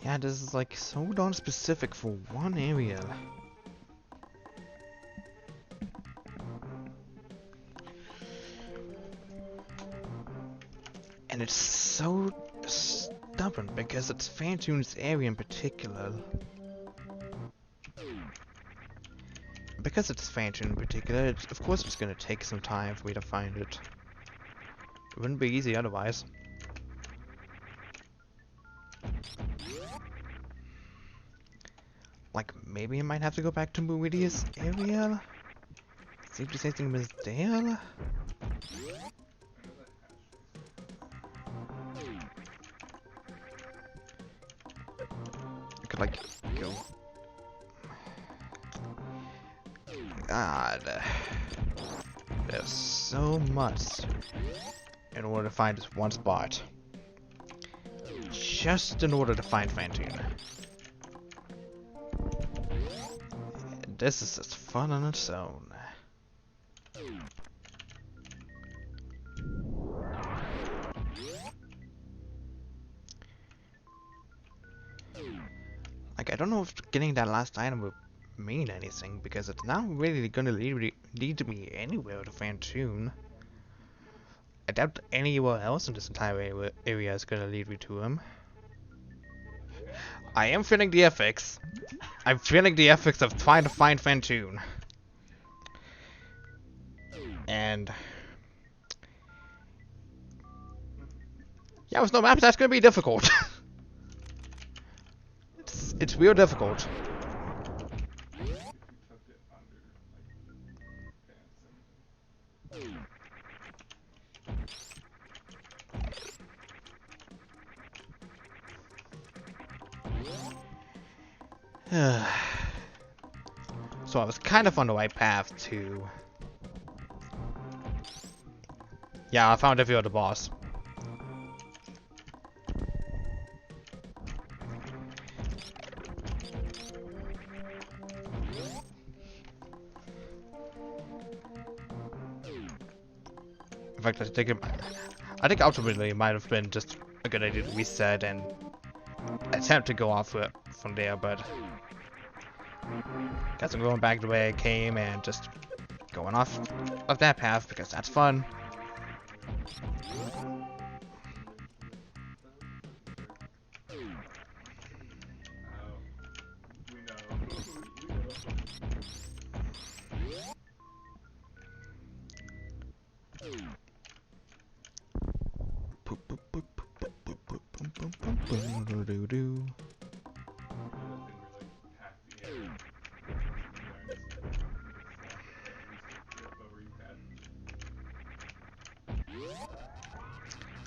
Yeah, this is like so darn specific for one area. And it's so stubborn because it's Fantoon's area in particular. Because it's Fantoon in particular, of course it's gonna take some time for me to find it. It wouldn't be easy otherwise. Like, maybe I might have to go back to Meridia's area? See if there's anything was there? I could, like, go... God. There's so much in order to find this one spot. Just in order to find Fantoon. This is just fun on its own. Like, I don't know if getting that last item would mean anything, because it's not really gonna lead me anywhere to Fantoon. I doubt anywhere else in this entire area is gonna lead me to him. I am feeling the ethics. I'm feeling the ethics of trying to find Fantoon. And... yeah, with no map, that's gonna be difficult. It's real difficult. So I was kind of on the right path to... yeah, I found every other boss. In fact, I think ultimately it might have been just a good idea to reset and attempt to go off from there, but guess I'm going back the way I came and just going off of that path because that's fun.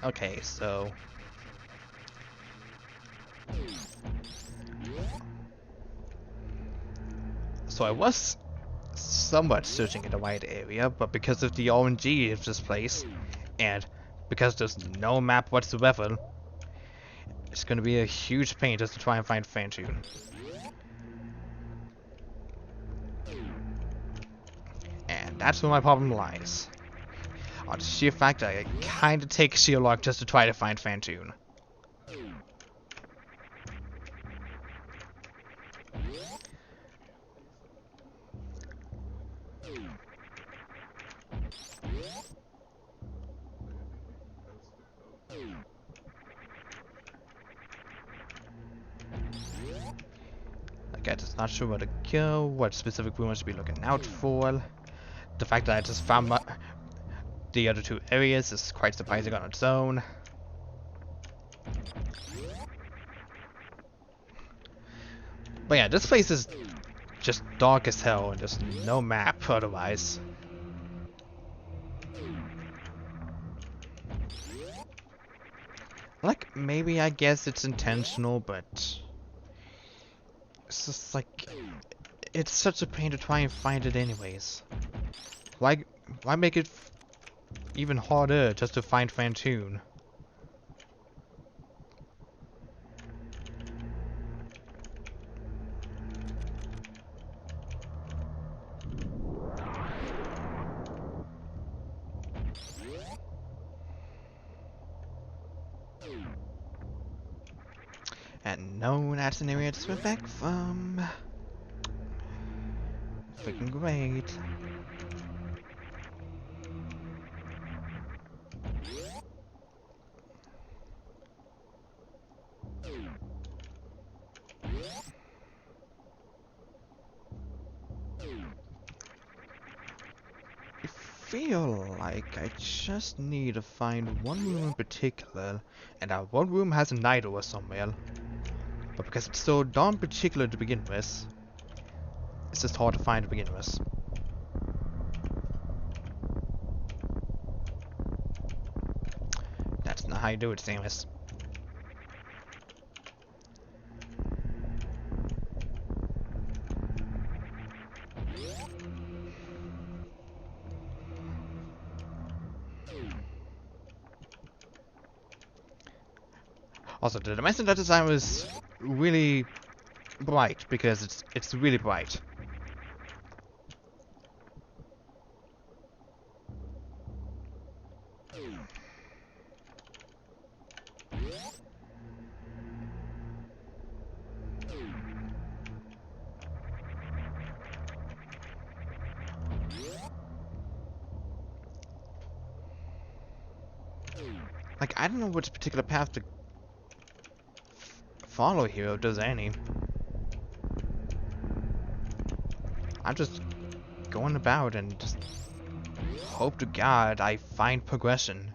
Okay, so I was somewhat searching in the wide area, but because of the RNG of this place, and because there's no map whatsoever, it's gonna be a huge pain just to try and find Fantoon. And that's where my problem lies. On the sheer fact that I kinda take sheer luck just to try to find Fantoon. Like, I'm just not sure where to go, what specific rumors to be looking out for. The fact that I just found the other two areas is quite surprising on its own. But yeah, this place is just dark as hell and there's no map otherwise. Like, maybe I guess it's intentional, but it's just like, it's such a pain to try and find it anyways. Why make it even harder just to find Fantoon? And no, that's an area to swim back from. Freaking great. I feel like I just need to find one room in particular, and that one room has a night door somewhere. But because it's so darn particular to begin with, it's just hard to find to begin with. That's not how you do it, Samus. Also, the dimension that design was really bright because it's really bright. Like, I don't know which particular path to follow here, if there's any. I'm just going about and just hope to God I find progression.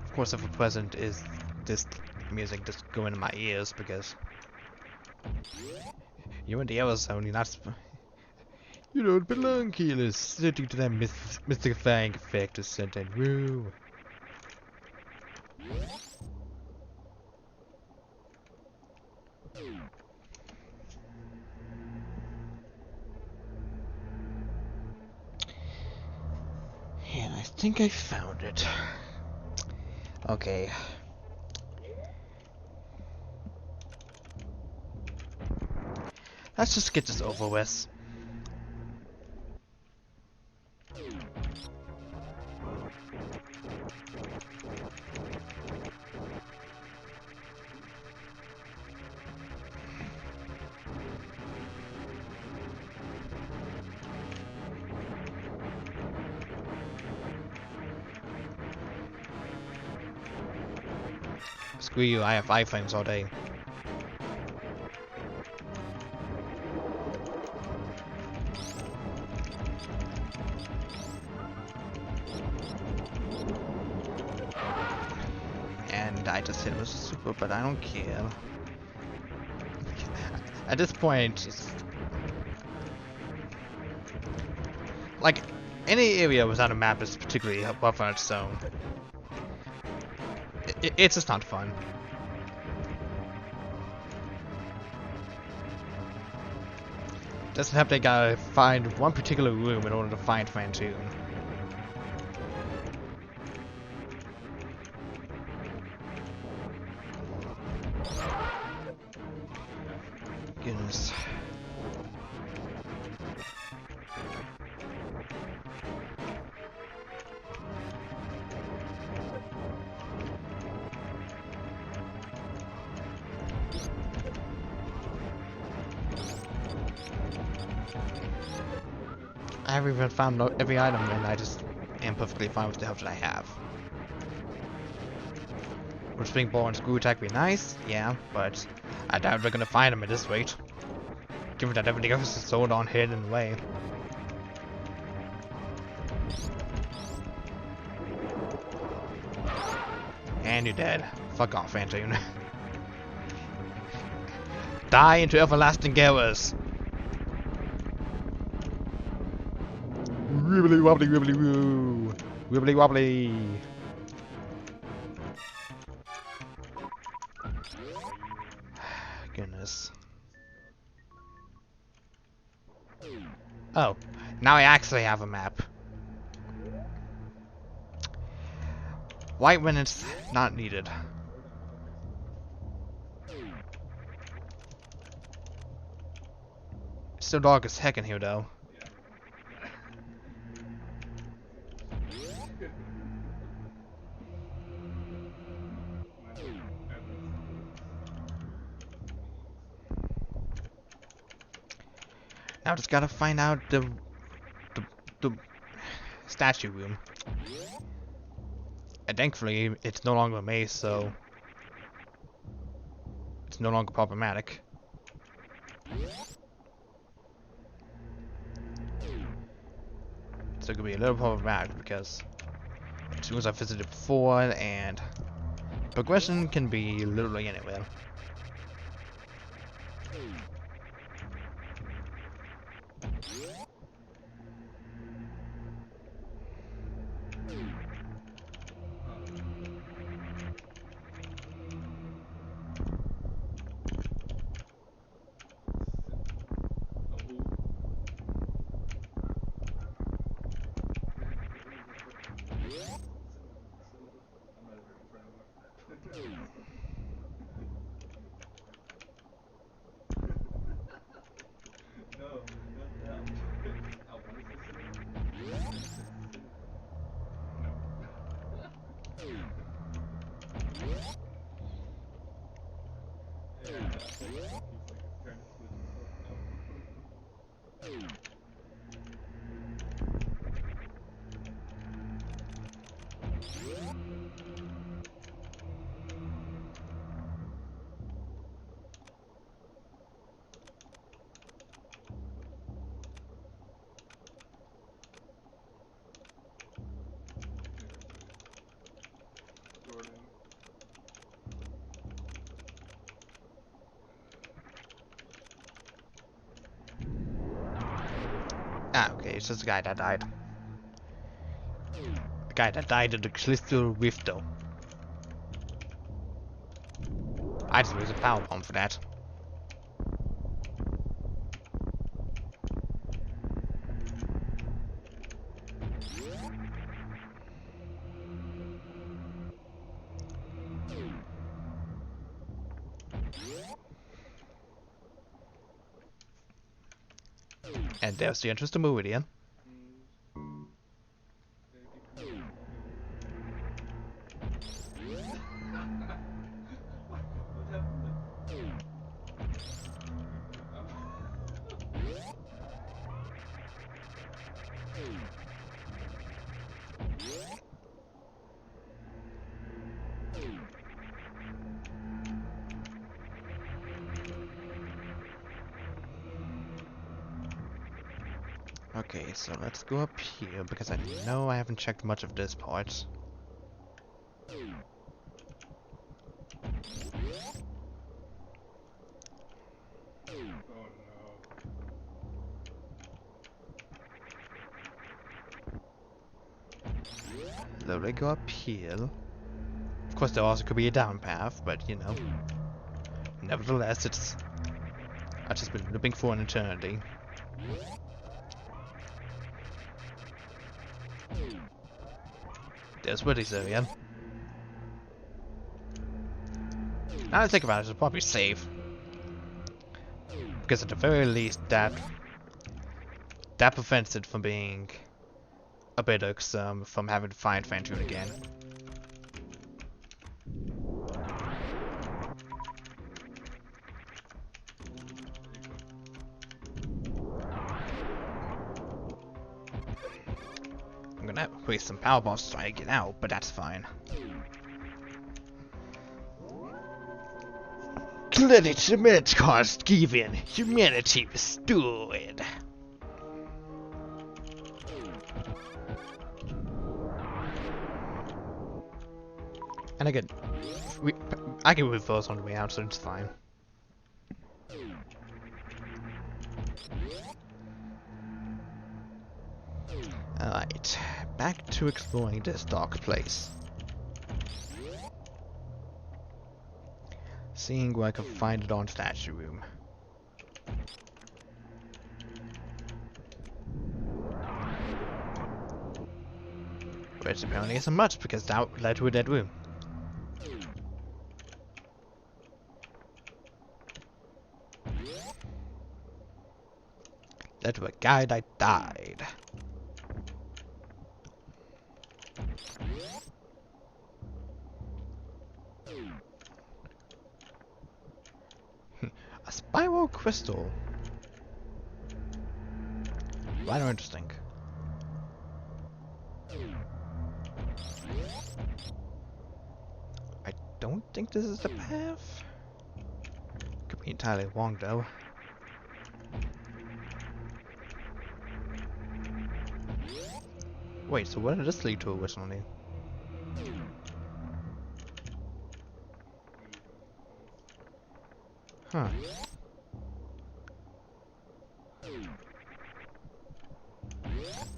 Of course, if a present is this music just going in my ears because you're in the yellow zone, you're not. You don't belong here, listening to that mystifying effect of scent and woo. And I think I found it. Okay. Let's just get this over with. Screw you, I have iPhones all day. And I just hit it with a super, but I don't care. At this point, it's like any area without a map is particularly rough on its own. It's just not fun. Doesn't have to gotta find one particular room in order to find Phantoon. Goodness. I haven't even found every item, and I just am perfectly fine with the health that I have. Would Spring Ball and Screw Attack be nice? Yeah, but I doubt we're gonna find them at this rate. Given that everything else is so darn hidden away. And you're dead. Fuck off, Phantoon. Die into everlasting errors. Wibbly wobbly wibbly woo. Wibbly wobbly. Goodness. Oh, now I actually have a map. Right when it's not needed. It's still dark as heck in here though. Now just gotta find out the statue room. And thankfully, it's no longer a maze, so it's no longer problematic. So it could be a little problematic because as soon as I visited before, and progression can be literally anywhere. Ah, okay, it's just the guy that died. The guy that died in the crystal rift, though. I just used a power bomb for that. And there's the entrance to Meridian. Okay, so let's go up here because I know I haven't checked much of this part. Slowly go up here. Of course, there also could be a down path, but you know. Nevertheless, I've just been looping for an eternity. There's Woody's area. Now I think about it, it's probably safe. Because at the very least, that prevents it from being a bit irksome, from having to find Fantune again. I'm gonna waste some power bombs to try to get out, but that's fine. Climate cost given, humanity restored. And again, I can reverse on the way out, so it's fine. Alright, back to exploring this dark place. Seeing where I can find it on statue room. Which apparently isn't much because that led to a dead room. Led to a guy that died. A spiral crystal. Rather interesting. I don't think this is the path. Could be entirely wrong though. Wait, so where did this lead to originally? Huh.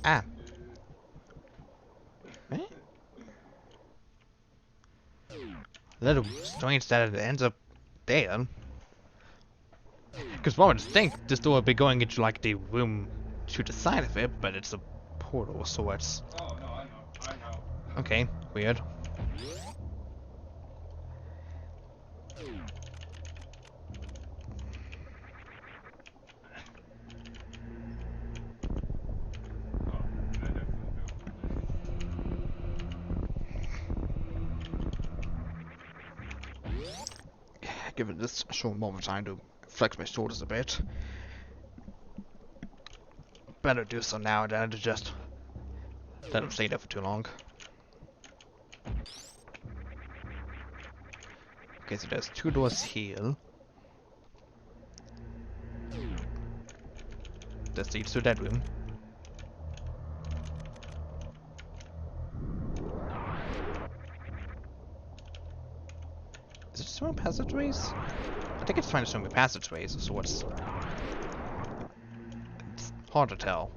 Ah. Eh? A little strange that it ends up there. Because one would think this door would be going into like the room to the side of it, but it's a portal, so it's... Oh, no, I know. Okay, weird. Give it this short moment of time to flex my shoulders a bit. Better do so now than to just let them stay there for too long. Okay, so there's two doors here. This leads to that room. Is it showing passageways? I think it's trying to show me passageways of sorts. It's hard to tell.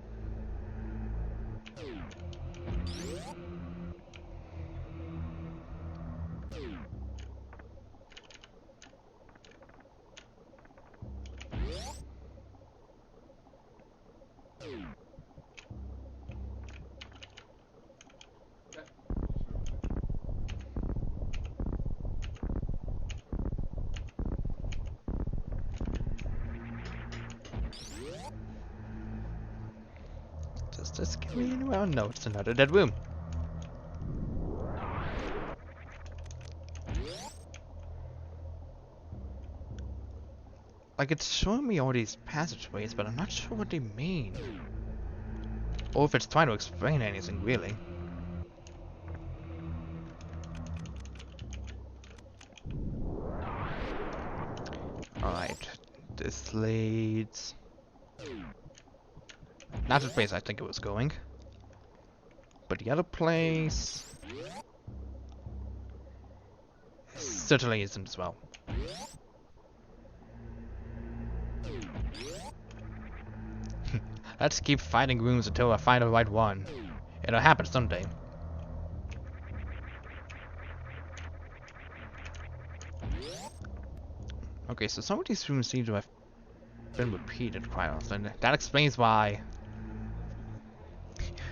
Does this get me anywhere? No, it's another dead room. Like, it's showing me all these passageways, but I'm not sure what they mean. Or if it's trying to explain anything, really. Alright, this leads... Not the place I think it was going. But the other place... certainly isn't as well. Let's keep finding rooms until I find the right one. It'll happen someday. Okay, so some of these rooms seem to have been repeated quite often. That explains why...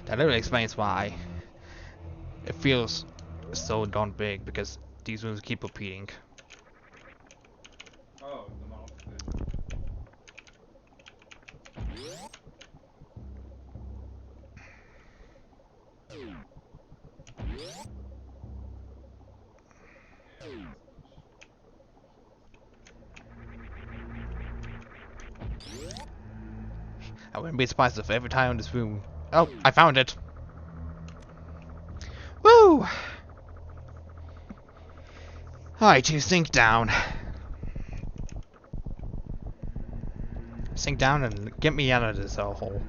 That literally explains why it feels so darn big, because these rooms keep repeating. Oh, the mouth. I wouldn't be surprised if every time in this room... Oh, I found it! Woo! Alright, you sink down. Sink down and get me out of this hole.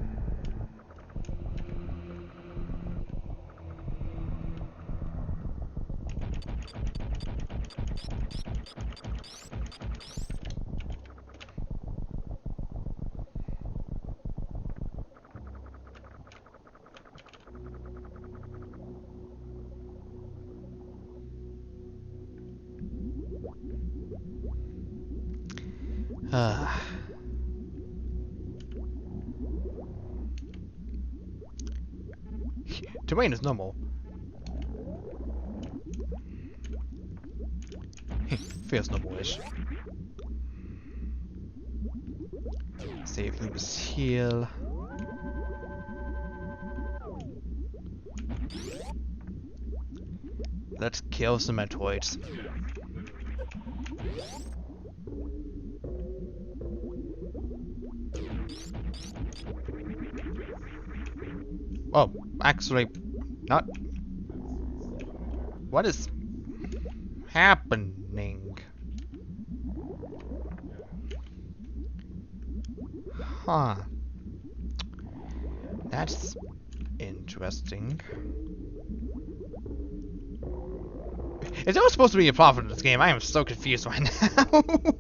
Terrain is normal. Feels normal-ish. Save Lupus heal. Let's kill some Metroids. Oh, actually, not. What is happening? Huh. That's interesting. Is there supposed to be a profit in this game? I am so confused right now.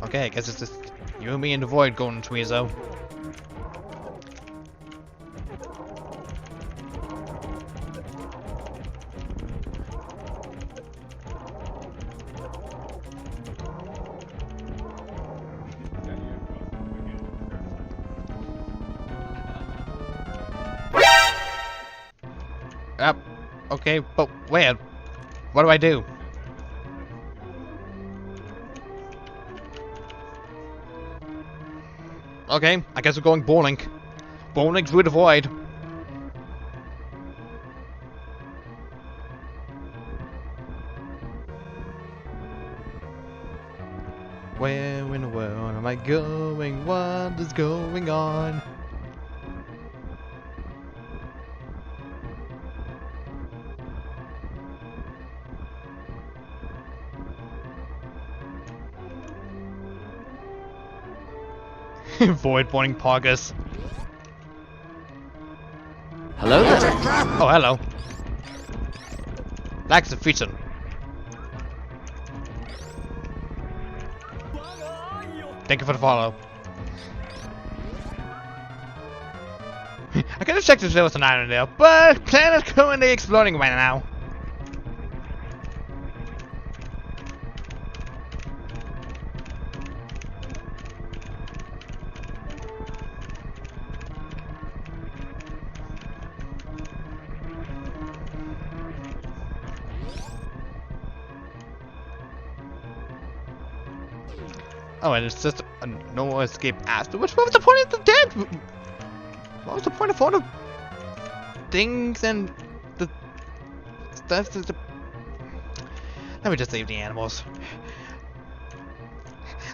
Okay, I guess it's just you and me in the void going Tweezo. Okay, but wait, what do I do? Okay, I guess we're going bowling. Bowling through the void. Where in the world am I going? What is going on? Void bowling poggers. Hello there. Oh, hello. That's a feature. Thank you for the follow. I could have checked if there was an island there, but planet currently exploding right now. Oh, and it's just a no escape afterwards? What was the point of the dead? What was the point of all the things and the stuff? Let me just save the animals.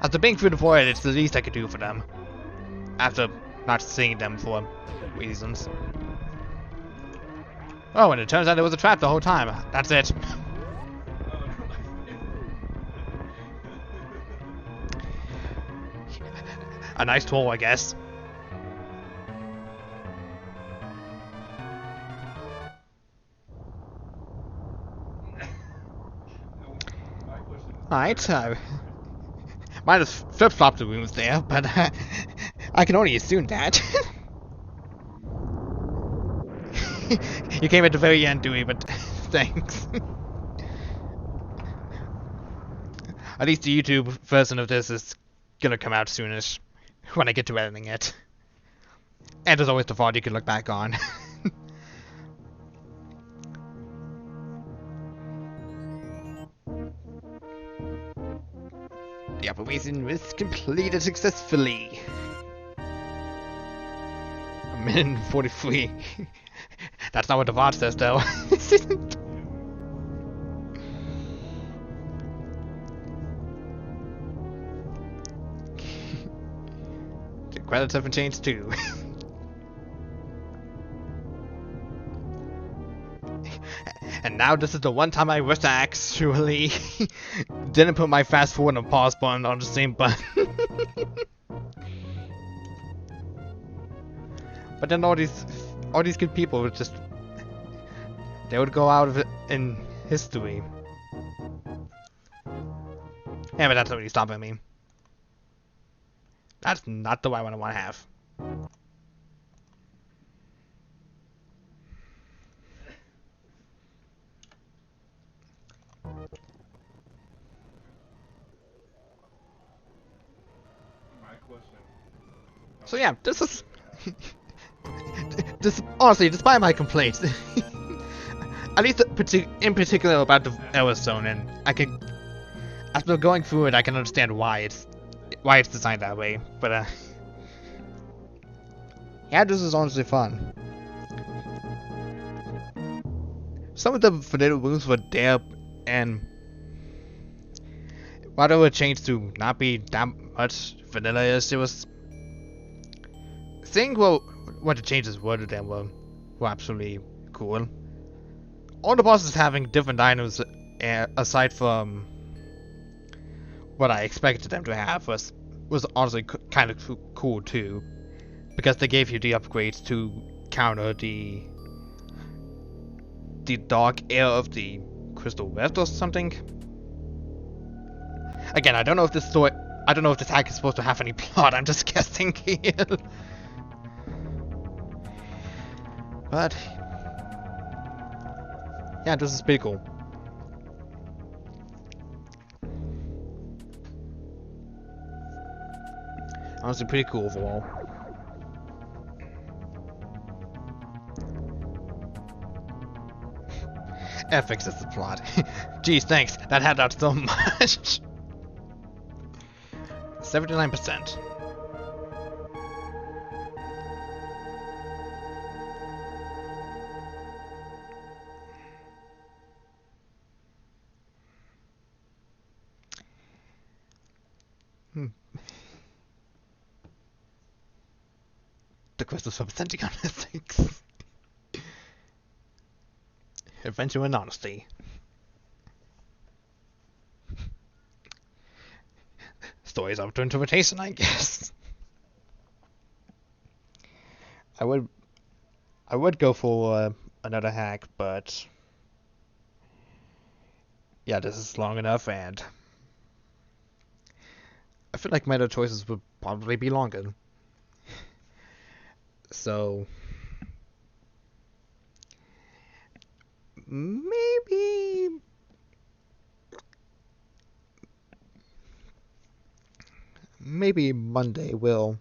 After being through the void, it's the least I could do for them. After not seeing them for reasons. Oh, and it turns out there was a trap the whole time. That's it. A nice tool, I guess. Alright, might have flip-flopped the rooms there, but I can only assume that. You came at the very end, Dewey, but thanks. At least the YouTube version of this is gonna come out soonish. When I get to editing it. And there's always the VOD you can look back on. The operation was completed successfully. A minute and 43. That's not what the VOD says though. Credits haven't changed too. And And now this is the one time I wish I actually didn't put my fast forward and pause button on the same button. But then all these good people would just, they would go out of it in history. Yeah, but that's not really stopping me. That's not the way I want to have. My question. So yeah, this is this honestly, despite my complaints, at least in particular about the error zone, and after going through it, I can understand why it's designed that way. But yeah, this is honestly fun. Some of the vanilla moves were there, and while they were changed to not be that much vanilla-ish, it was seeing what the changes were to them were absolutely cool. All the bosses having different items aside from what I expected them to have was honestly kind of cool too, because they gave you the upgrades to counter the dark air of the Crystal West or something. Again, I don't know if this hack is supposed to have any plot. I'm just guessing here. But yeah, this is pretty cool. Honestly, pretty cool overall. F fixes the plot. Geez, thanks. That helped out so much. 79%. The crystals representing honesty. Adventure and honesty. Stories up to interpretation, I guess. I would go for another hack, but yeah, this is long enough, and I feel like my other choices would probably be longer. So maybe Monday we'll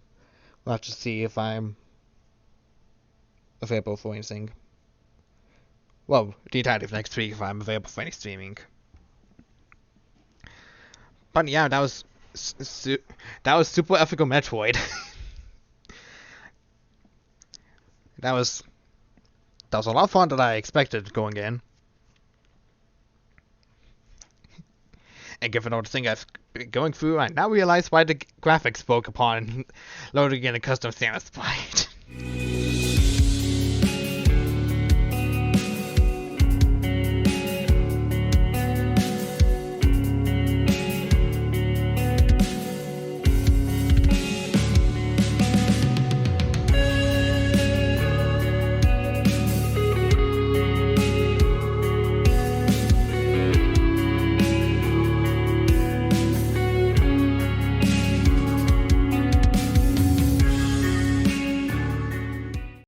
have to see if I'm available for anything. Well, the entirety of next week if I'm available for any streaming. But yeah, that was Super Ethical Metroid. that was a lot of fun that I expected going in. And given all the things I've been going through, I now realize why the graphics spoke upon loading in a custom Samus sprite.